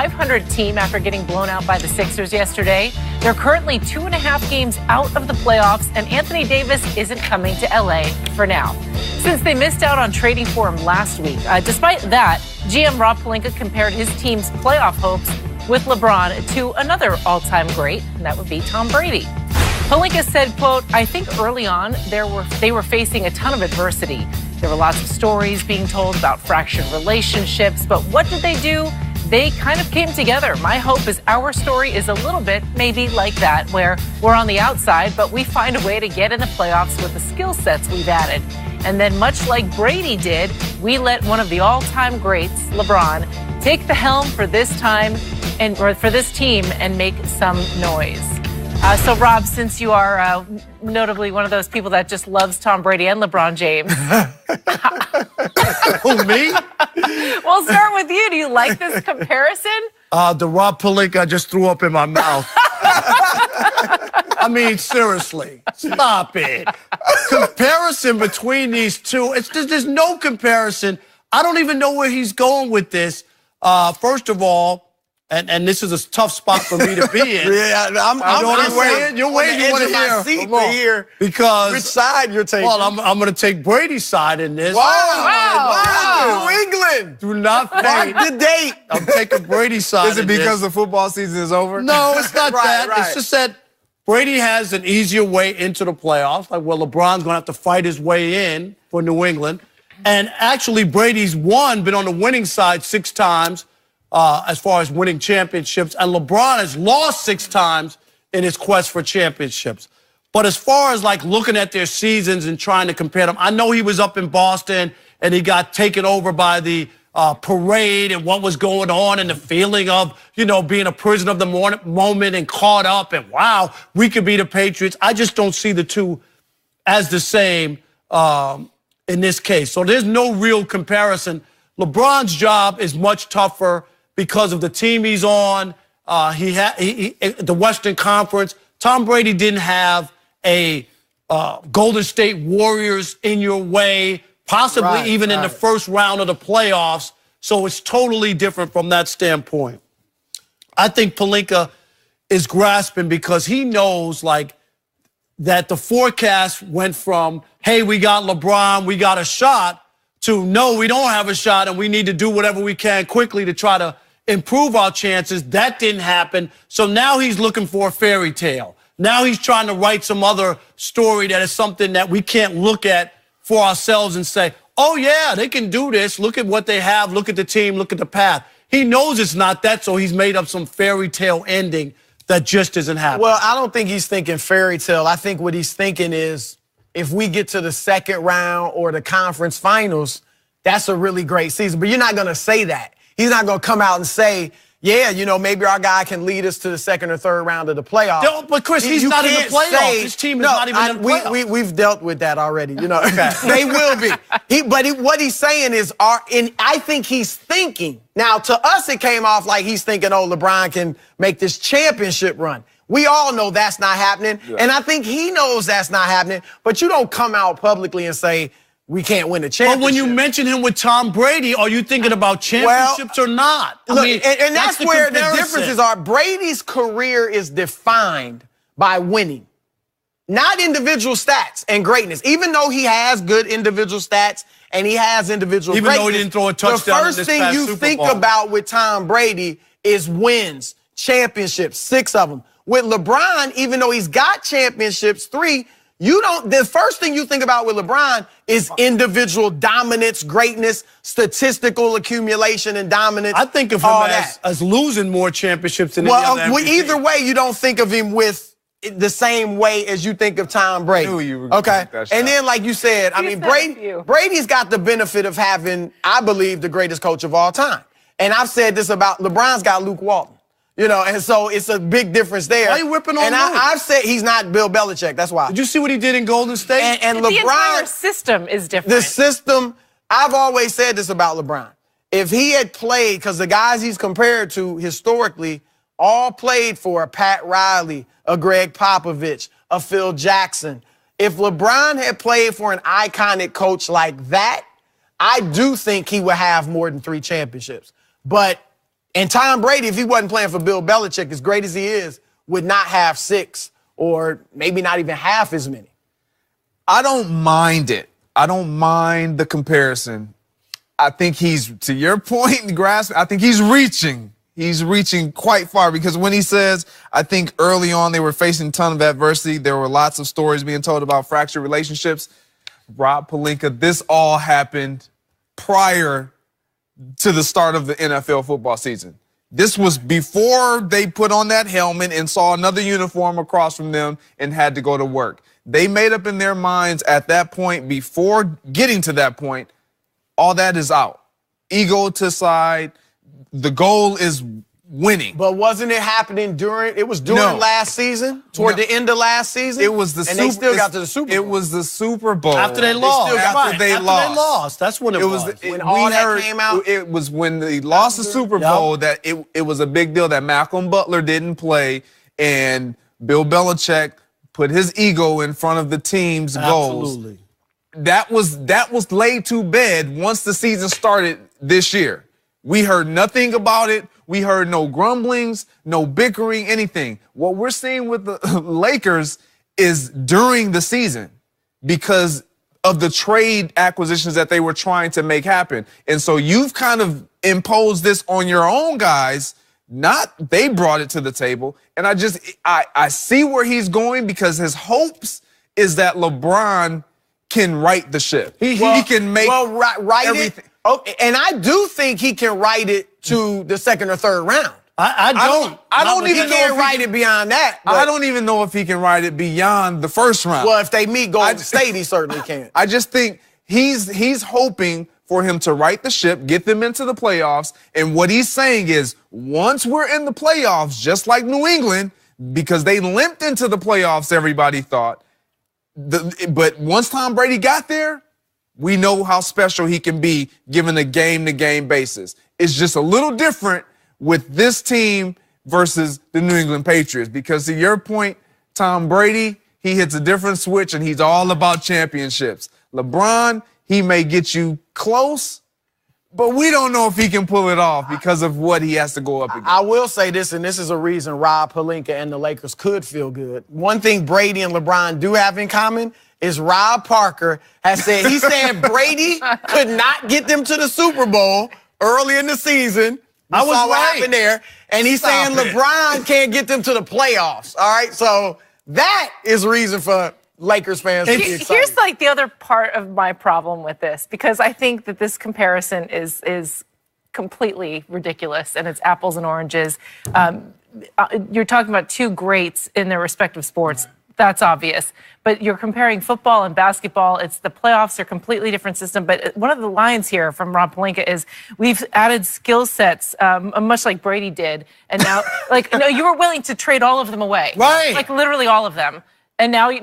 500 team after getting blown out by the Sixers yesterday. They're currently 2.5 games out of the playoffs, and Anthony Davis isn't coming to LA for now, since they missed out on trading for him last week. Despite that, GM Rob Pelinka compared his team's playoff hopes with LeBron to another all-time great, and that would be Tom Brady. Pelinka said, quote, "I think early on they were facing a ton of adversity. There were lots of stories being told about fractured relationships, but what did they do? They kind of came together. My hope is our story is a little bit maybe like that, where we're on the outside, but we find a way to get in the playoffs with the skill sets we've added. And then much like Brady did, we let one of the all-time greats, LeBron, take the helm for this time or for this team and make some noise." So, Rob, since you are notably one of those people that just loves Tom Brady and LeBron James. Who, me? We'll start with you. Do you like this comparison? The Rob Pelinka I just threw up in my mouth. I mean, seriously, stop it. Comparison between these two, there's no comparison. I don't even know where he's going with this. First of all, and this is a tough spot for me to be in. Yeah, I'm waiting. You're waiting. You want to hear? Because which side you're taking? Well, I'm going to take Brady's side in this. Wow. New England. Do not faint. Mark the date. I'm taking Brady's side. Is it because the football season is over? No, it's not that. Right. It's just that Brady has an easier way into the playoffs. Like, well, LeBron's going to have to fight his way in for New England. And actually, Brady's been on the winning side 6 times. As far as winning championships, and LeBron has lost 6 times in his quest for championships. But as far as like looking at their seasons and trying to compare them, I know he was up in Boston and he got taken over by the parade and what was going on and the feeling of, being a prisoner of the moment and caught up and wow, we could be the Patriots. I just don't see the two as the same in this case. So there's no real comparison. LeBron's job is much tougher because of the team he's on, the Western Conference. Tom Brady didn't have a Golden State Warriors in your way, possibly even in the first round of the playoffs. So it's totally different from that standpoint. I think Pelinka is grasping because he knows that the forecast went from, hey, we got LeBron, we got a shot, to no, we don't have a shot and we need to do whatever we can quickly to try to improve our chances. That didn't happen. So now he's looking for a fairy tale. Now he's trying to write some other story that is something that we can't look at for ourselves and say, oh, yeah, they can do this. Look at what they have. Look at the team. Look at the path. He knows it's not that, so he's made up some fairy tale ending that just isn't happening. Well, I don't think he's thinking fairy tale. I think what he's thinking is if we get to the second round or the conference finals, that's a really great season. But you're not going to say that. He's not going to come out and say, yeah, maybe our guy can lead us to the second or third round of the playoffs. No, but Chris, he's not in the playoffs. His team is not even in the playoffs. We've dealt with that already. Okay. They will be. What he's saying is, I think he's thinking. Now, to us, it came off like he's thinking, oh, LeBron can make this championship run. We all know that's not happening. Yeah. And I think he knows that's not happening. But you don't come out publicly and say, we can't win a championship. But when you mention him with Tom Brady, are you thinking about championships or not? Look, and that's where the differences are. Brady's career is defined by winning, not individual stats and greatness. Even though he has good individual stats and he has individual greatness, even though he didn't throw a touchdown the first thing you think about with Tom Brady is wins, championships, 6 of them. With LeBron, even though he's got championships, 3, the first thing you think about with LeBron is individual dominance, greatness, statistical accumulation, and dominance. I think of him as losing more championships than any other MVP. Either way, you don't think of him with the same way as you think of Tom Brady. Okay? And then, like you said, Brady's got the benefit of having, I believe, the greatest coach of all time. And I've said this about LeBron's got Luke Walton. And so it's a big difference there. Why are you whipping on And I've said he's not Bill Belichick. That's why. Did you see what he did in Golden State? And LeBron, the entire system is different. The system, I've always said this about LeBron. If he had played, because the guys he's compared to historically all played for a Pat Riley, a Greg Popovich, a Phil Jackson. If LeBron had played for an iconic coach like that, I do think he would have more than 3 championships. But And Tom Brady, if he wasn't playing for Bill Belichick, as great as he is, would not have 6 or maybe not even half as many. I don't mind it. I don't mind the comparison. I think he's, to your point, grasp. I think he's reaching. He's reaching quite far because when he says, I think early on they were facing a ton of adversity. There were lots of stories being told about fractured relationships. Rob Pelinka, this all happened prior to the start of the NFL football season. This was before they put on that helmet and saw another uniform across from them and had to go to work. They made up in their minds at that point, before getting to that point, all that is out. Ego to side. The goal is winning. But wasn't it happening during last season? Toward the end of last season? It was they still got to the Super Bowl. It was the Super Bowl. After they lost. After they lost. That's when it was. When all that came out? It was when they lost the Super Bowl that it was a big deal that Malcolm Butler didn't play and Bill Belichick put his ego in front of the team's goals. Absolutely. That was laid to bed once the season started this year. We heard nothing about it. We heard no grumblings, no bickering, anything. What we're seeing with the Lakers is during the season because of the trade acquisitions that they were trying to make happen. And so you've kind of imposed this on your own guys. Not they brought it to the table. And I see where he's going because his hopes is that LeBron can right the ship. He can make right everything. Oh, and I do think he can write it to the 2nd or 3rd round. I don't even know if he write it beyond that. I don't even know if he can write it beyond the 1st round. Well, if they meet Golden State, he certainly can. I just think he's hoping for him to right the ship, get them into the playoffs. And what he's saying is once we're in the playoffs, just like New England, because they limped into the playoffs, everybody thought. But once Tom Brady got there, we know how special he can be given a game-to-game basis. It's just a little different with this team versus the New England Patriots because to your point, Tom Brady, he hits a different switch and he's all about championships. LeBron, he may get you close, but we don't know if he can pull it off because of what he has to go up against. I will say this, and this is a reason Rob Pelinka and the Lakers could feel good. One thing Brady and LeBron do have in common is Rob Parker has said, he said Brady could not get them to the Super Bowl early in the season. I saw what happened there. And he's saying LeBron can't get them to the playoffs. All right, so that is reason for Lakers fans to be excited. Here's like the other part of my problem with this, because I think that this comparison is completely ridiculous and it's apples and oranges. You're talking about two greats in their respective sports. That's obvious. But you're comparing football and basketball. It's the playoffs are a completely different system. But one of the lines here from Rob Pelinka is we've added skill sets, much like Brady did. And now, you were willing to trade all of them away. Right. Like literally all of them. And now, you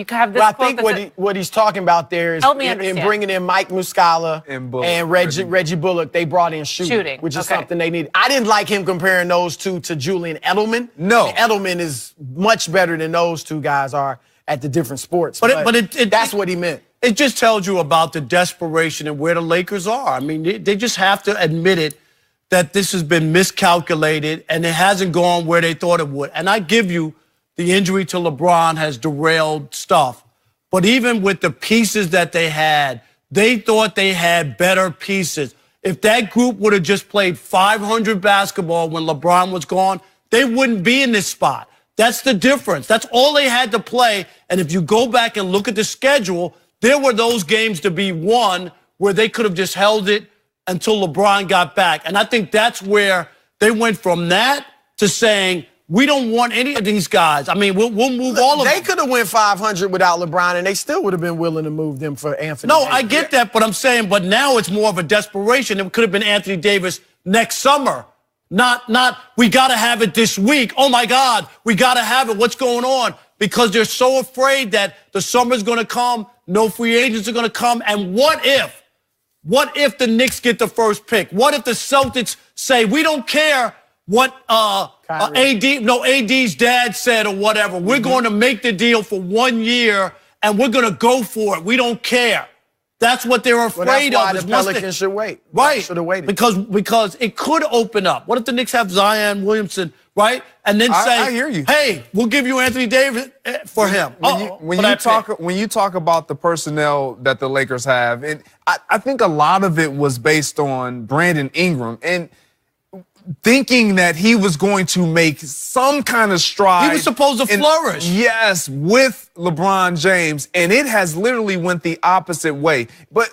have this. Well, I think what he's talking about there is in bringing in Mike Muscala and Reggie Bullock. They brought in shooting, which is something they need. I didn't like him comparing those two to Julian Edelman. No, Edelman is much better than those two guys are at the different sports. But that's what he meant. It just tells you about the desperation and where the Lakers are. I mean, they just have to admit it that this has been miscalculated and it hasn't gone where they thought it would. And I give you. The injury to LeBron has derailed stuff. But even with the pieces that they had, they thought they had better pieces. If that group would have just played 500 basketball when LeBron was gone, they wouldn't be in this spot. That's the difference. That's all they had to play. And if you go back and look at the schedule, there were those games to be won where they could have just held it until LeBron got back. And I think that's where they went from that to saying, we don't want any of these guys. I mean, we'll move all of them. They could have went 500 without LeBron, and they still would have been willing to move them for Anthony Davis. I get that, but I'm saying, but now it's more of a desperation. It could have been Anthony Davis next summer. Not we got to have it this week. Oh, my God, we got to have it. What's going on? Because they're so afraid that the summer's going to come, no free agents are going to come, and what if the Knicks get the first pick? What if the Celtics say, we don't care what AD's dad said or whatever. We're going to make the deal for 1 year and we're going to go for it. We don't care. That's what they're afraid well, that's of. why the Pelicans should wait. Right. Should have waited. Because it could open up. What if the Knicks have Zion Williamson, right? And then say, I hear you. Hey, we'll give you Anthony Davis for him. When you talk about the personnel that the Lakers have, and I think a lot of it was based on Brandon Ingram and thinking that he was going to make some kind of stride. He was supposed to flourish. Yes, with LeBron James, and it has literally went the opposite way. But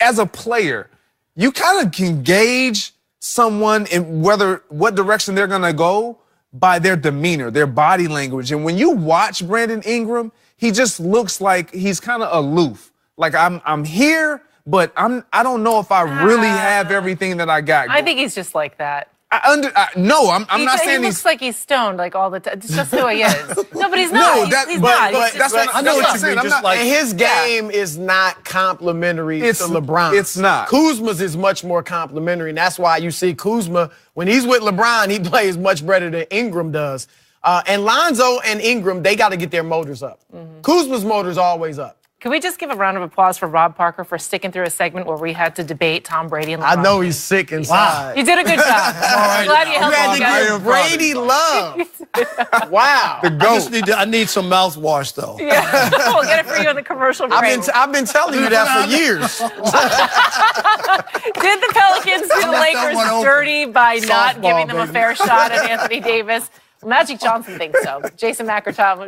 as a player, you kind of can gauge someone in what direction they're going to go by their demeanor, their body language. And when you watch Brandon Ingram, he just looks like he's kind of aloof. Like I'm here, but I don't know if I really have everything that I got. I think he's just like that. I'm not saying he looks like he's stoned like all the time. It's just who he is. No, but he's not. He's not. But That's what I know what you mean. and his game is not complimentary to LeBron. It's not. Kuzma's is much more complimentary, and that's why you see Kuzma, when he's with LeBron, he plays much better than Ingram does. And Lonzo and Ingram, they got to get their motors up. Kuzma's motor's always up. Can we just give a round of applause for Rob Parker for sticking through a segment where we had to debate Tom Brady and LeBron? I know he's sick inside. You did a good job. I'm glad you helped had me, to guys. give Brady love. Wow. I need some mouthwash, though. Yeah. We'll get it for you in the commercial break. I've been telling you that for years. Did the Pelicans do the Lakers dirty by not giving them a fair shot at Anthony Davis? Magic Johnson thinks so. Jason McIntyre.